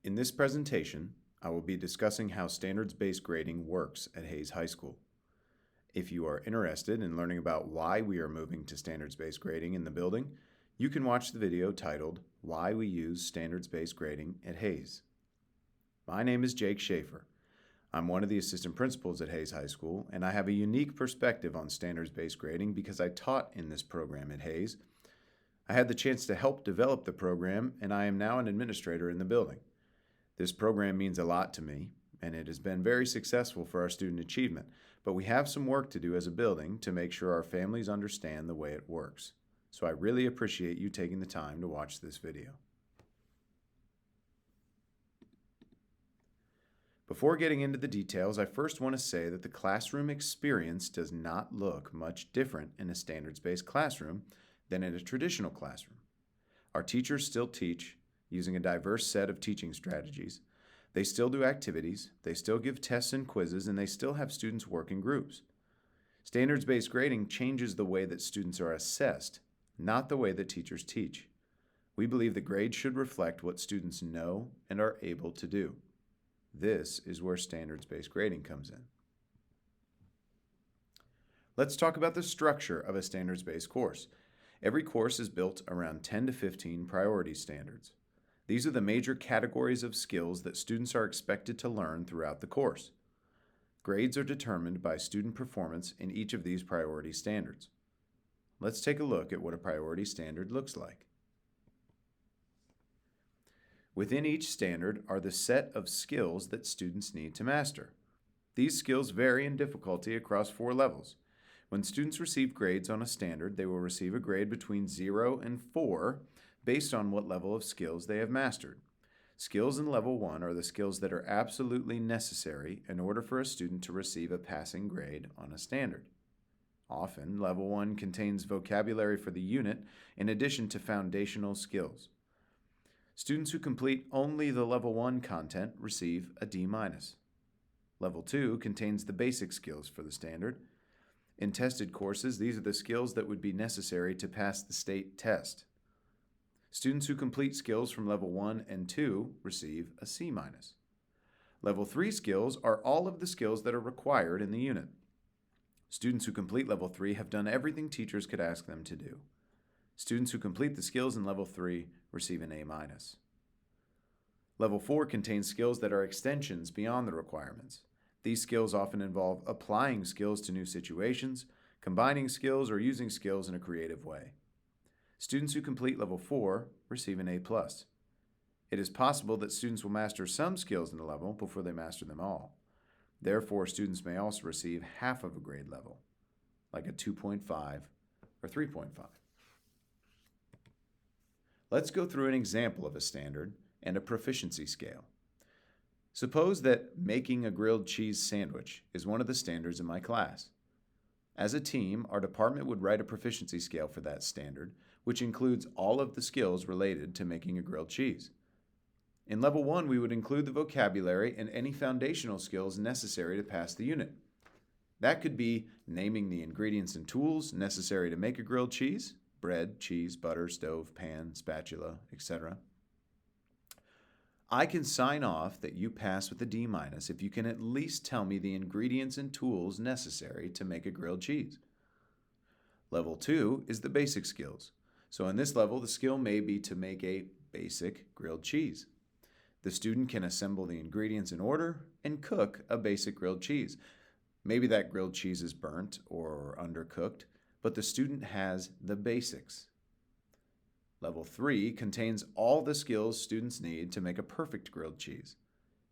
In this presentation, I will be discussing how standards-based grading works at Hayes High School. If you are interested in learning about why we are moving to standards-based grading in the building, you can watch the video titled, Why We Use Standards-Based Grading at Hayes. My name is Jake Schaefer. I'm one of the assistant principals at Hayes High School, and I have a unique perspective on standards-based grading because I taught in this program at Hayes. I had the chance to help develop the program, and I am now an administrator in the building. This program means a lot to me, and it has been very successful for our student achievement, but we have some work to do as a building to make sure our families understand the way it works. So I really appreciate you taking the time to watch this video. Before getting into the details, I first want to say that the classroom experience does not look much different in a standards-based classroom than in a traditional classroom. Our teachers still teach using a diverse set of teaching strategies. They still do activities, they still give tests and quizzes, and they still have students work in groups. Standards-based grading changes the way that students are assessed, not the way that teachers teach. We believe that grades should reflect what students know and are able to do. This is where standards-based grading comes in. Let's talk about the structure of a standards-based course. Every course is built around 10 to 15 priority standards. These are the major categories of skills that students are expected to learn throughout the course. Grades are determined by student performance in each of these priority standards. Let's take a look at what a priority standard looks like. Within each standard are the set of skills that students need to master. These skills vary in difficulty across 4 levels. When students receive grades on a standard, they will receive a grade between 0 and 4 based on what level of skills they have mastered. Skills in level 1 are the skills that are absolutely necessary in order for a student to receive a passing grade on a standard. Often, level 1 contains vocabulary for the unit in addition to foundational skills. Students who complete only the level 1 content receive a D-. Level 2 contains the basic skills for the standard. In tested courses, these are the skills that would be necessary to pass the state test. Students who complete skills from level 1 and 2 receive a C-. Level 3 skills are all of the skills that are required in the unit. Students who complete level 3 have done everything teachers could ask them to do. Students who complete the skills in level 3 receive an A-. Level 4 contains skills that are extensions beyond the requirements. These skills often involve applying skills to new situations, combining skills, or using skills in a creative way. Students who complete level 4 receive an A+. It is possible that students will master some skills in the level before they master them all. Therefore, students may also receive half of a grade level, like a 2.5 or 3.5. Let's go through an example of a standard and a proficiency scale. Suppose that making a grilled cheese sandwich is one of the standards in my class. As a team, our department would write a proficiency scale for that standard, which includes all of the skills related to making a grilled cheese. In level 1, we would include the vocabulary and any foundational skills necessary to pass the unit. That could be naming the ingredients and tools necessary to make a grilled cheese: bread, cheese, butter, stove, pan, spatula, etc. I can sign off that you pass with a D- if you can at least tell me the ingredients and tools necessary to make a grilled cheese. Level 2 is the basic skills. So in this level, the skill may be to make a basic grilled cheese. The student can assemble the ingredients in order and cook a basic grilled cheese. Maybe that grilled cheese is burnt or undercooked, but the student has the basics. Level 3 contains all the skills students need to make a perfect grilled cheese.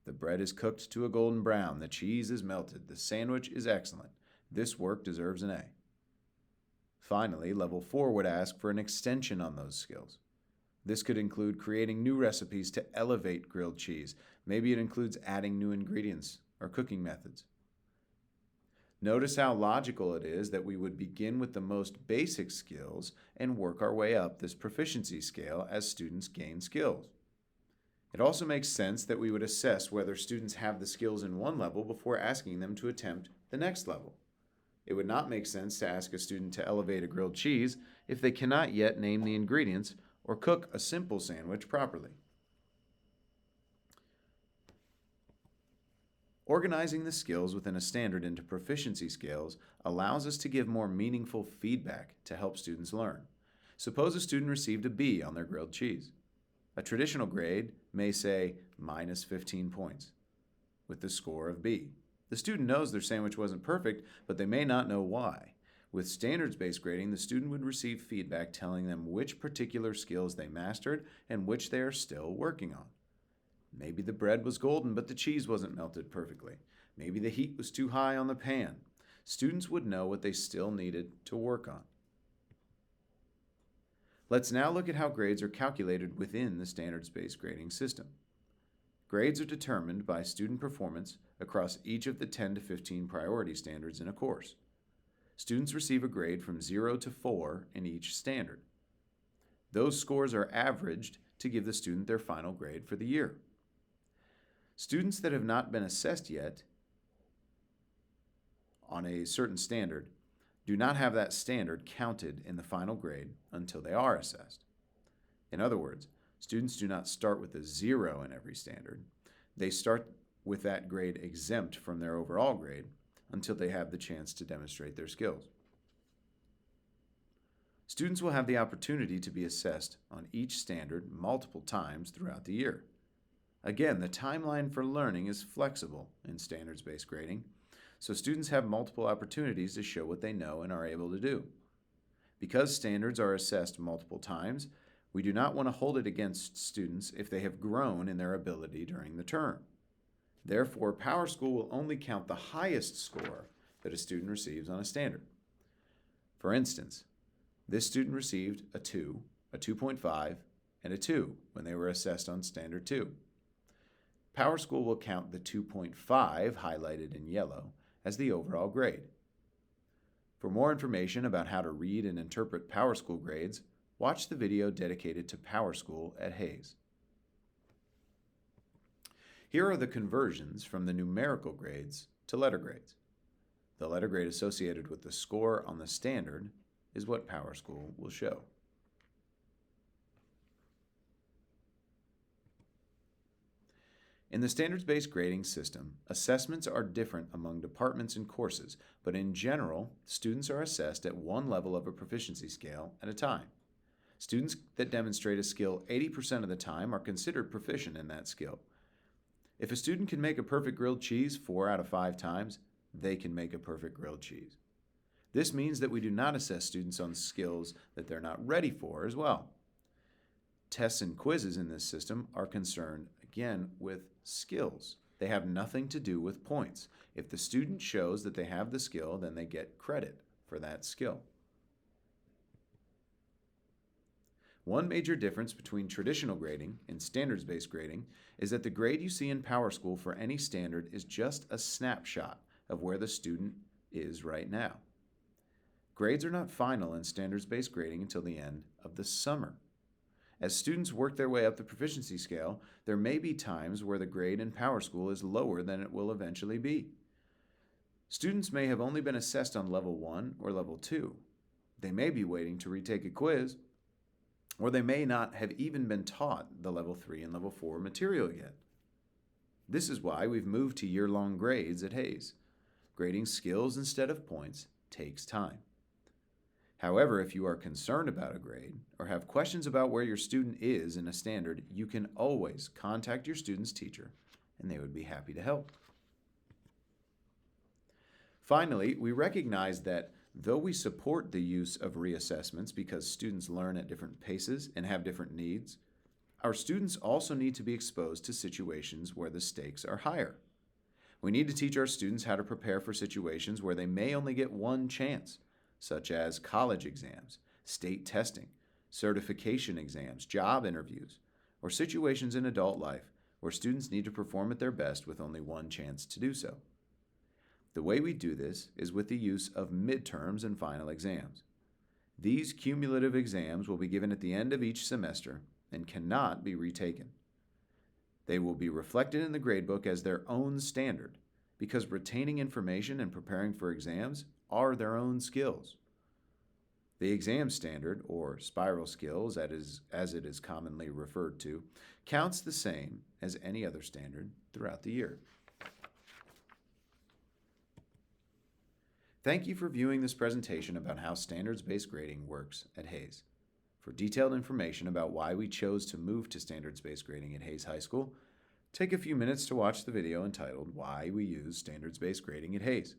The bread is cooked to a golden brown, the cheese is melted, the sandwich is excellent. This work deserves an A. Finally, level 4 would ask for an extension on those skills. This could include creating new recipes to elevate grilled cheese. Maybe it includes adding new ingredients or cooking methods. Notice how logical it is that we would begin with the most basic skills and work our way up this proficiency scale as students gain skills. It also makes sense that we would assess whether students have the skills in one level before asking them to attempt the next level. It would not make sense to ask a student to elevate a grilled cheese if they cannot yet name the ingredients or cook a simple sandwich properly. Organizing the skills within a standard into proficiency scales allows us to give more meaningful feedback to help students learn. Suppose a student received a B on their grilled cheese. A traditional grade may say minus 15 points with the score of B. The student knows their sandwich wasn't perfect, but they may not know why. With standards-based grading, the student would receive feedback telling them which particular skills they mastered and which they are still working on. Maybe the bread was golden, but the cheese wasn't melted perfectly. Maybe the heat was too high on the pan. Students would know what they still needed to work on. Let's now look at how grades are calculated within the standards-based grading system. Grades are determined by student performance across each of the 10 to 15 priority standards in a course. Students receive a grade from 0 to 4 in each standard. Those scores are averaged to give the student their final grade for the year. Students that have not been assessed yet on a certain standard do not have that standard counted in the final grade until they are assessed. In other words, students do not start with a 0 in every standard. They start with that grade exempt from their overall grade until they have the chance to demonstrate their skills. Students will have the opportunity to be assessed on each standard multiple times throughout the year. Again, the timeline for learning is flexible in standards-based grading, so students have multiple opportunities to show what they know and are able to do. Because standards are assessed multiple times, we do not want to hold it against students if they have grown in their ability during the term. Therefore, PowerSchool will only count the highest score that a student receives on a standard. For instance, this student received a 2, a 2.5, and a 2 when they were assessed on Standard 2. PowerSchool will count the 2.5, highlighted in yellow, as the overall grade. For more information about how to read and interpret PowerSchool grades, watch the video dedicated to PowerSchool at Hayes. Here are the conversions from the numerical grades to letter grades. The letter grade associated with the score on the standard is what PowerSchool will show. In the standards-based grading system, assessments are different among departments and courses, but in general, students are assessed at one level of a proficiency scale at a time. Students that demonstrate a skill 80% of the time are considered proficient in that skill. If a student can make a perfect grilled cheese 4 out of 5 times, they can make a perfect grilled cheese. This means that we do not assess students on skills that they're not ready for as well. Tests and quizzes in this system are concerned, again, with skills. They have nothing to do with points. If the student shows that they have the skill, then they get credit for that skill. One major difference between traditional grading and standards-based grading is that the grade you see in PowerSchool for any standard is just a snapshot of where the student is right now. Grades are not final in standards-based grading until the end of the summer. As students work their way up the proficiency scale, there may be times where the grade in PowerSchool is lower than it will eventually be. Students may have only been assessed on level 1 or level 2. They may be waiting to retake a quiz, or they may not have even been taught the level 3 and level 4 material yet. This is why we've moved to year-long grades at Hayes. Grading skills instead of points takes time. However, if you are concerned about a grade or have questions about where your student is in a standard, you can always contact your student's teacher and they would be happy to help. Finally, we recognize that though we support the use of reassessments because students learn at different paces and have different needs, our students also need to be exposed to situations where the stakes are higher. We need to teach our students how to prepare for situations where they may only get one chance, such as college exams, state testing, certification exams, job interviews, or situations in adult life where students need to perform at their best with only one chance to do so. The way we do this is with the use of midterms and final exams. These cumulative exams will be given at the end of each semester and cannot be retaken. They will be reflected in the gradebook as their own standard because retaining information and preparing for exams are their own skills. The exam standard, or spiral skills as it is commonly referred to, counts the same as any other standard throughout the year. Thank you for viewing this presentation about how standards-based grading works at Hayes. For detailed information about why we chose to move to standards-based grading at Hayes High School, take a few minutes to watch the video entitled Why We Use Standards-Based Grading at Hayes.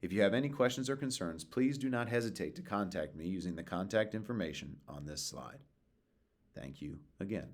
If you have any questions or concerns, please do not hesitate to contact me using the contact information on this slide. Thank you again.